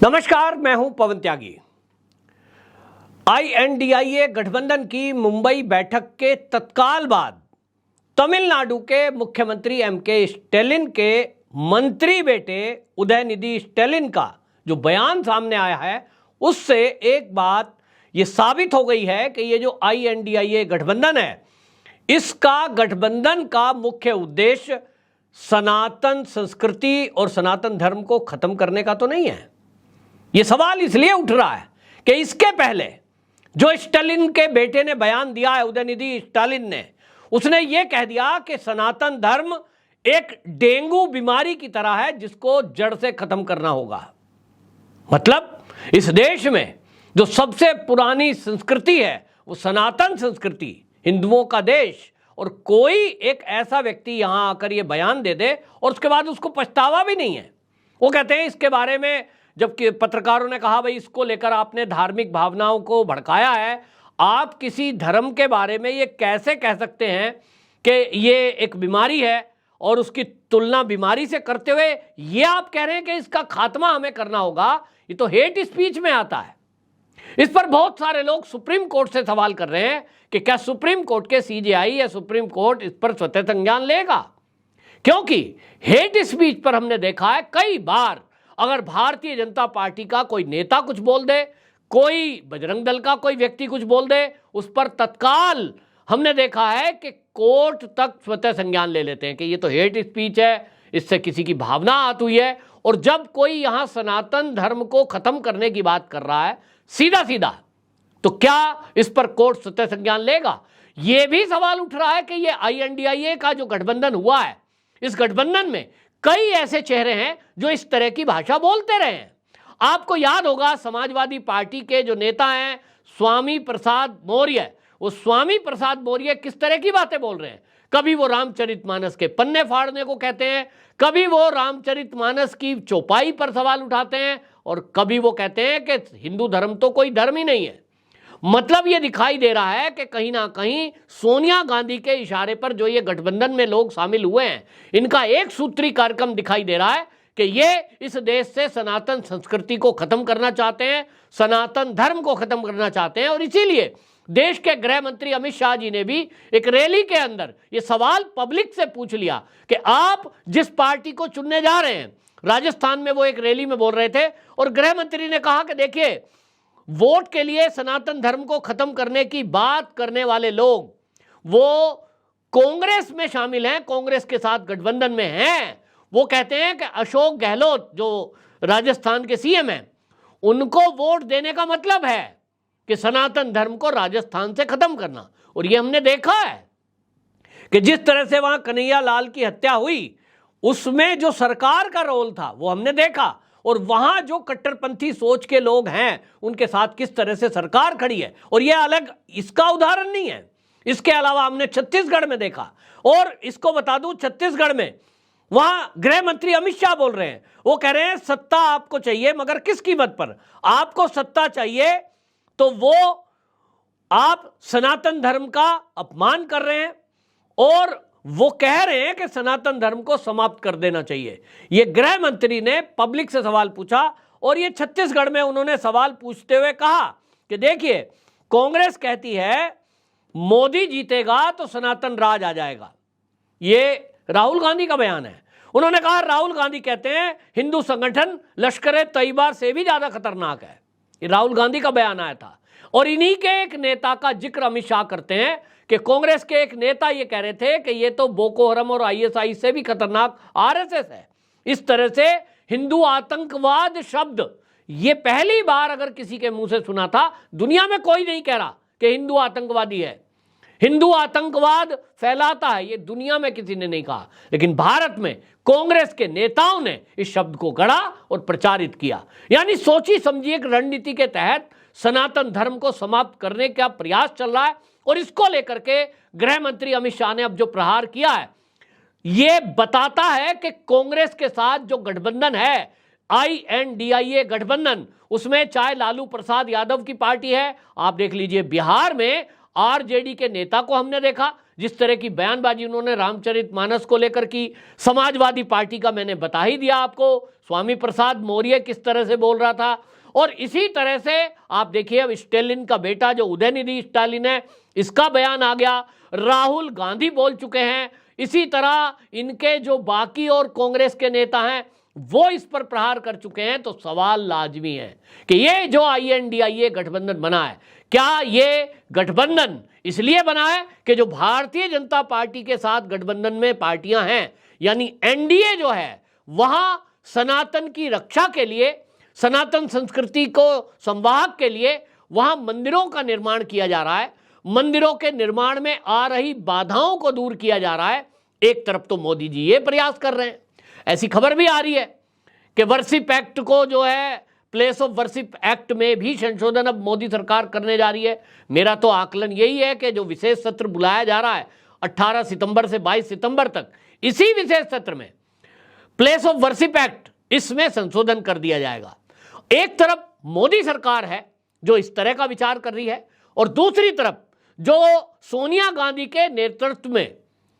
नमस्कार, मैं हूं पवन त्यागी। INDIA गठबंधन की मुंबई बैठक के तत्काल बाद तमिलनाडु के मुख्यमंत्री MK स्टैलिन के मंत्री बेटे उदयनिधि स्टैलिन का जो बयान सामने आया है, उससे एक बात ये साबित हो गई है कि ये जो INDIA गठबंधन है, इसका गठबंधन का मुख्य उद्देश्य सनातन संस्कृति और सनातन धर्म को खत्म करने का तो नहीं है। ये सवाल इसलिए उठ रहा है कि इसके पहले जो स्टालिन के बेटे ने बयान दिया है, उदयनिधि स्टालिन ने, उसने ये कह दिया कि सनातन धर्म एक डेंगू बीमारी की तरह है जिसको जड़ से खत्म करना होगा। मतलब इस देश में जो सबसे पुरानी संस्कृति है वो सनातन संस्कृति, हिंदुओं का देश, और कोई एक ऐसा व्यक्ति यहां आकर ये बयान दे दे और उसके बाद उसको पछतावा भी नहीं है। वो कहते हैं इसके बारे में, जबकि पत्रकारों ने कहा भाई इसको लेकर आपने धार्मिक भावनाओं को भड़काया है, आप किसी धर्म के बारे में ये कैसे कह सकते हैं कि ये एक बीमारी है और उसकी तुलना बीमारी से करते हुए ये आप कह रहे हैं कि इसका खात्मा हमें करना होगा। ये तो हेट स्पीच में आता है। इस पर बहुत सारे लोग सुप्रीम कोर्ट से सवाल कर रहे हैं कि क्या सुप्रीम कोर्ट के CJI या सुप्रीम कोर्ट इस पर स्वतः संज्ञान लेगा, क्योंकि हेट स्पीच पर हमने देखा है कई बार अगर भारतीय जनता पार्टी का कोई नेता कुछ बोल दे, कोई बजरंग दल का कोई व्यक्ति कुछ बोल दे, उस पर तत्काल हमने देखा है कि कोर्ट तक स्वतः संज्ञान ले लेते हैं कि ये तो हेट स्पीच है, इससे किसी की भावना आहत हुई है। और जब कोई यहां सनातन धर्म को खत्म करने की बात कर रहा है सीधा सीधा, तो क्या इस पर कोर्ट स्वतः संज्ञान लेगा? यह भी सवाल उठ रहा है कि ये INDIA का जो गठबंधन हुआ है, इस गठबंधन में कई ऐसे चेहरे हैं जो इस तरह की भाषा बोलते रहे हैं। आपको याद होगा समाजवादी पार्टी के जो नेता हैं स्वामी प्रसाद मौर्य, वो स्वामी प्रसाद मौर्य किस तरह की बातें बोल रहे हैं। कभी वो रामचरितमानस के पन्ने फाड़ने को कहते हैं, कभी वो रामचरितमानस की चौपाई पर सवाल उठाते हैं, और कभी वो कहते हैं कि हिंदू धर्म तो कोई धर्म ही नहीं है। मतलब ये दिखाई दे रहा है कि कहीं ना कहीं सोनिया गांधी के इशारे पर जो ये गठबंधन में लोग शामिल हुए हैं, इनका एक सूत्री कार्यक्रम दिखाई दे रहा है कि ये इस देश से सनातन संस्कृति को खत्म करना चाहते हैं, सनातन धर्म को खत्म करना चाहते हैं। और इसीलिए देश के गृह मंत्री अमित शाह जी ने भी एक रैली के अंदर ये सवाल पब्लिक से पूछ लिया कि आप जिस पार्टी को चुनने जा रहे हैं, राजस्थान में वो एक रैली में बोल रहे थे, और गृह मंत्री ने कहा कि देखिए, वोट के लिए सनातन धर्म को खत्म करने की बात करने वाले लोग वो कांग्रेस में शामिल हैं, कांग्रेस के साथ गठबंधन में हैं। वो कहते हैं कि अशोक गहलोत जो राजस्थान के CM हैं, उनको वोट देने का मतलब है कि सनातन धर्म को राजस्थान से खत्म करना। और ये हमने देखा है कि जिस तरह से वहां कन्हैया लाल की हत्या हुई, उसमें जो सरकार का रोल था वो हमने देखा, और वहां जो कट्टरपंथी सोच के लोग हैं उनके साथ किस तरह से सरकार खड़ी है। और यह अलग इसका उदाहरण नहीं है, इसके अलावा हमने छत्तीसगढ़ में देखा। और इसको बता दूं, छत्तीसगढ़ में वहां गृह मंत्री अमित शाह बोल रहे हैं, वो कह रहे हैं सत्ता आपको चाहिए मगर किस कीमत पर। आपको सत्ता चाहिए तो वो आप सनातन धर्म का अपमान कर रहे हैं, और वो कह रहे हैं कि सनातन धर्म को समाप्त कर देना चाहिए। ये गृह मंत्री ने पब्लिक से सवाल पूछा, और ये छत्तीसगढ़ में उन्होंने सवाल पूछते हुए कहा कि देखिए, कांग्रेस कहती है मोदी जीतेगा तो सनातन राज आ जाएगा। ये राहुल गांधी का बयान है। उन्होंने कहा राहुल गांधी कहते हैं हिंदू संगठन लश्कर-ए-तैयबा से भी ज्यादा खतरनाक है। ये राहुल गांधी का बयान आया था। और इन्हीं के एक नेता का जिक्र अमित शाह करते हैं कि कांग्रेस के एक नेता ये कह रहे थे कि ये तो बोको हरम और ISI से भी खतरनाक RSS है। इस तरह से हिंदू आतंकवाद शब्द ये पहली बार अगर किसी के मुंह से सुना था। दुनिया में कोई नहीं कह रहा कि हिंदू आतंकवादी है, हिंदू आतंकवाद फैलाता है, ये दुनिया में किसी ने नहीं कहा। लेकिन भारत में कांग्रेस के नेताओं ने इस शब्द को गढ़ा और प्रचारित किया। यानी सोची समझी एक रणनीति के तहत सनातन धर्म को समाप्त करने का प्रयास चल रहा है। और इसको लेकर के गृह मंत्री अमित शाह ने अब जो प्रहार किया है, यह बताता है कि कांग्रेस के साथ जो गठबंधन है INDIA गठबंधन, उसमें चाहे लालू प्रसाद यादव की पार्टी है, आप देख लीजिए बिहार में आरजेडी के नेता को हमने देखा, जिस तरह की बयानबाजी उन्होंने रामचरितमानस को लेकर की। समाजवादी पार्टी का मैंने बता ही दिया आपको, स्वामी प्रसाद मौर्य किस तरह से बोल रहा था। और इसी तरह से आप देखिए अब स्टालिन का बेटा जो उदयनिधि स्टालिन है, इसका बयान आ गया। राहुल गांधी बोल चुके हैं। इसी तरह इनके जो बाकी और कांग्रेस के नेता हैं वो इस पर प्रहार कर चुके हैं। तो सवाल लाजमी है कि ये जो INDIA गठबंधन बना है, क्या ये गठबंधन इसलिए बना है कि जो भारतीय जनता पार्टी के साथ गठबंधन में पार्टियां हैं, यानी NDA जो है, वहां सनातन की रक्षा के लिए, सनातन संस्कृति को संवाहक के लिए वहां मंदिरों का निर्माण किया जा रहा है। मंदिरों के निर्माण में आ रही बाधाओं को दूर किया जा रहा है। एक तरफ तो मोदी जी ये प्रयास कर रहे हैं, ऐसी खबर भी आ रही है कि वर्शिप एक्ट को जो है, प्लेस ऑफ वर्शिप एक्ट में भी संशोधन अब मोदी सरकार करने जा रही है। मेरा तो आकलन यही है कि जो विशेष सत्र बुलाया जा रहा है 18 सितंबर से 22 सितंबर तक, इसी विशेष सत्र में प्लेस ऑफ वर्शिप एक्ट, इसमें संशोधन कर दिया जाएगा। एक तरफ मोदी सरकार है जो इस तरह का विचार कर रही है, और दूसरी तरफ जो सोनिया गांधी के नेतृत्व में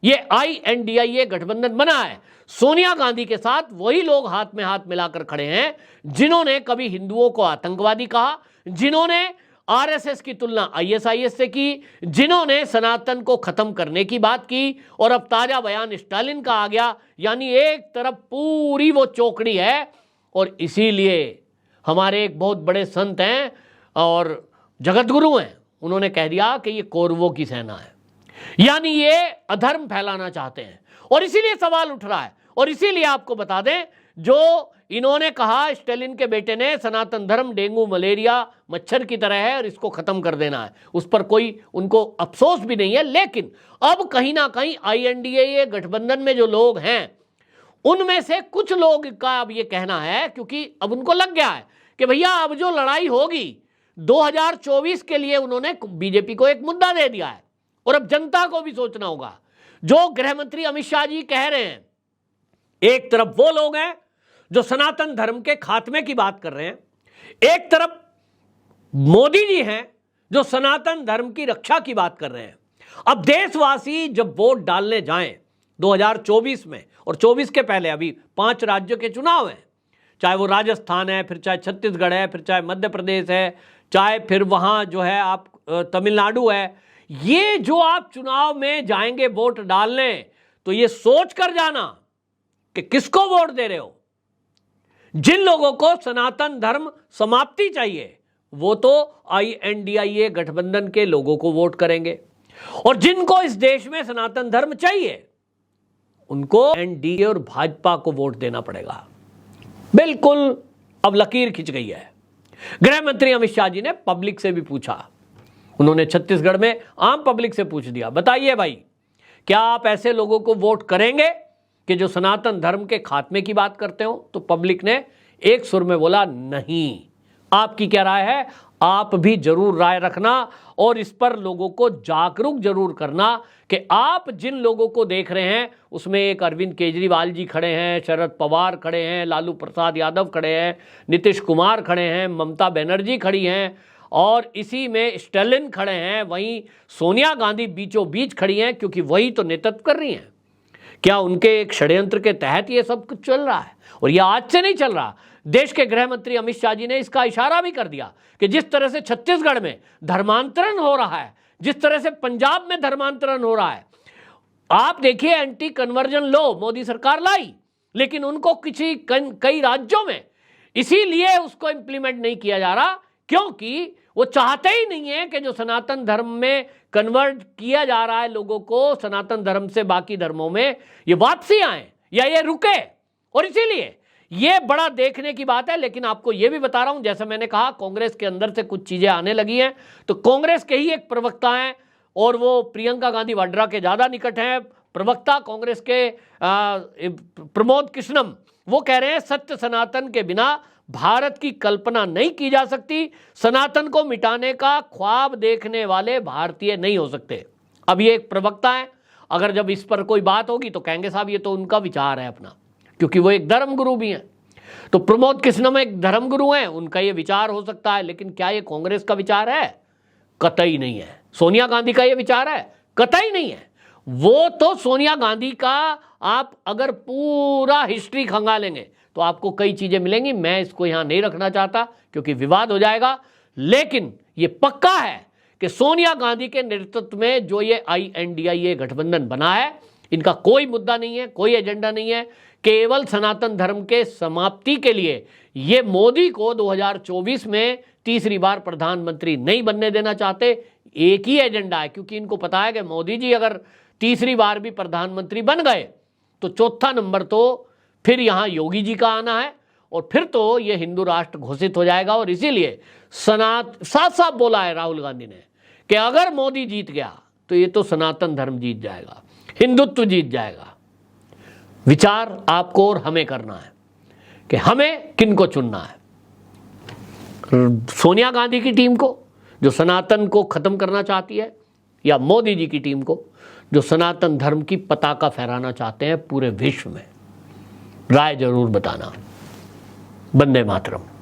ये INDIA गठबंधन बना है, सोनिया गांधी के साथ वही लोग हाथ में हाथ मिलाकर खड़े हैं जिन्होंने कभी हिंदुओं को आतंकवादी कहा, जिन्होंने RSS की तुलना ISIS से की, जिन्होंने सनातन को खत्म करने की बात की, और अब ताजा बयान स्टालिन का आ गया। यानी एक तरफ पूरी वो चौकड़ी है। और इसीलिए हमारे एक बहुत बड़े संत हैं और जगत गुरु हैं, उन्होंने कह दिया कि ये कौरवों की सेना है, यानी ये अधर्म फैलाना चाहते हैं। और इसीलिए सवाल उठ रहा है। और इसीलिए आपको बता दें, जो इन्होंने कहा स्टालिन के बेटे ने, सनातन धर्म डेंगू मलेरिया मच्छर की तरह है और इसको खत्म कर देना है, उस पर कोई उनको अफसोस भी नहीं है। लेकिन अब कहीं ना कहीं INDIA गठबंधन में जो लोग हैं, उनमें से कुछ लोग का अब ये कहना है, क्योंकि अब उनको लग गया है कि भैया अब जो लड़ाई होगी 2024 के लिए, उन्होंने बीजेपी को एक मुद्दा दे दिया है। और अब जनता को भी सोचना होगा। जो गृह मंत्री अमित शाह जी कह रहे हैं, एक तरफ वो लोग हैं जो सनातन धर्म के खात्मे की बात कर रहे हैं, एक तरफ मोदी जी हैं जो सनातन धर्म की रक्षा की बात कर रहे हैं। अब देशवासी जब वोट डालने जाएं 2024 में, और 24 के पहले अभी 5 राज्यों के चुनाव हैं, चाहे वो राजस्थान है, फिर चाहे छत्तीसगढ़ है, फिर चाहे मध्य प्रदेश है, चाहे फिर वहां जो है आप तमिलनाडु है, ये जो आप चुनाव में जाएंगे वोट डालने, तो ये सोच कर जाना कि किसको वोट दे रहे हो। जिन लोगों को सनातन धर्म समाप्ति चाहिए, वो तो INDIA गठबंधन के लोगों को वोट करेंगे, और जिनको इस देश में सनातन धर्म चाहिए, उनको NDA और भाजपा को वोट देना पड़ेगा। बिल्कुल अब लकीर खिंच गई है। गृह मंत्री अमित शाह जी ने पब्लिक से भी पूछा, उन्होंने छत्तीसगढ़ में आम पब्लिक से पूछ दिया, बताइए भाई, क्या आप ऐसे लोगों को वोट करेंगे कि जो सनातन धर्म के खात्मे की बात करते हो? तो पब्लिक ने एक सुर में बोला, नहीं। आपकी क्या राय है? आप भी जरूर राय रखना और इस पर लोगों को जागरूक जरूर करना कि आप जिन लोगों को देख रहे हैं, उसमें एक अरविंद केजरीवाल जी खड़े हैं, शरद पवार खड़े हैं, लालू प्रसाद यादव खड़े हैं, नीतीश कुमार खड़े हैं, ममता बनर्जी खड़ी हैं, और इसी में स्टालिन खड़े हैं, वहीं सोनिया गांधी बीचों बीच खड़ी हैं, क्योंकि वही तो नेतृत्व कर रही हैं। क्या उनके एक षड्यंत्र के तहत ये सब कुछ चल रहा है? और ये आज से नहीं चल रहा। देश के गृह मंत्री अमित शाह जी ने इसका इशारा भी कर दिया कि जिस तरह से छत्तीसगढ़ में धर्मांतरण हो रहा है, जिस तरह से पंजाब में धर्मांतरण हो रहा है, आप देखिए एंटी कन्वर्जन लॉ मोदी सरकार लाई, लेकिन उनको कई राज्यों में इसीलिए उसको इंप्लीमेंट नहीं किया जा रहा क्योंकि वो चाहते ही नहीं है कि जो सनातन धर्म में कन्वर्ट किया जा रहा है लोगों को, सनातन धर्म से बाकी धर्मों में ये वापसी आए या ये रुके। और इसीलिए ये बड़ा देखने की बात है। लेकिन आपको ये भी बता रहा हूं, जैसा मैंने कहा, कांग्रेस के अंदर से कुछ चीजें आने लगी हैं। तो कांग्रेस के ही एक प्रवक्ता हैं और वो प्रियंका गांधी वाड्रा के ज्यादा निकट हैं प्रवक्ता कांग्रेस के प्रमोद कृष्णम, वो कह रहे हैं सत्य सनातन के बिना भारत की कल्पना नहीं की जा सकती। सनातन को मिटाने का ख्वाब देखने वाले भारतीय नहीं हो सकते। अब ये एक प्रवक्ता है, अगर जब इस पर कोई बात होगी तो कहेंगे साहब ये तो उनका विचार है अपना, क्योंकि वो एक धर्मगुरु भी हैं। तो प्रमोद कृष्णम एक धर्मगुरु हैं, उनका ये विचार हो सकता है, लेकिन क्या ये कांग्रेस का विचार है? कतई नहीं है। सोनिया गांधी का ये विचार है? कतई नहीं है। वो तो सोनिया गांधी का आप अगर पूरा हिस्ट्री खंगालेंगे तो आपको कई चीजें मिलेंगी। मैं इसको यहां नहीं रखना चाहता क्योंकि विवाद हो जाएगा, लेकिन ये पक्का है कि सोनिया गांधी के नेतृत्व में जो ये INDIA गठबंधन बना है, इनका कोई मुद्दा नहीं है, कोई एजेंडा नहीं है, केवल सनातन धर्म के समाप्ति के लिए ये मोदी को 2024 में तीसरी बार प्रधानमंत्री नहीं बनने देना चाहते। एक ही एजेंडा है, क्योंकि इनको पता है कि मोदी जी अगर तीसरी बार भी प्रधानमंत्री बन गए तो चौथा नंबर तो फिर यहां योगी जी का आना है और फिर तो ये हिंदू राष्ट्र घोषित हो जाएगा। और इसीलिए साफ साफ बोला है राहुल गांधी ने कि अगर मोदी जीत गया तो ये तो सनातन धर्म जीत जाएगा, हिंदुत्व जीत जाएगा। विचार आपको और हमें करना है कि हमें किनको चुनना है, सोनिया गांधी की टीम को जो सनातन को खत्म करना चाहती है, या मोदी जी की टीम को जो सनातन धर्म की पताका फहराना चाहते हैं पूरे विश्व में। राय जरूर बताना। वंदे मातरम।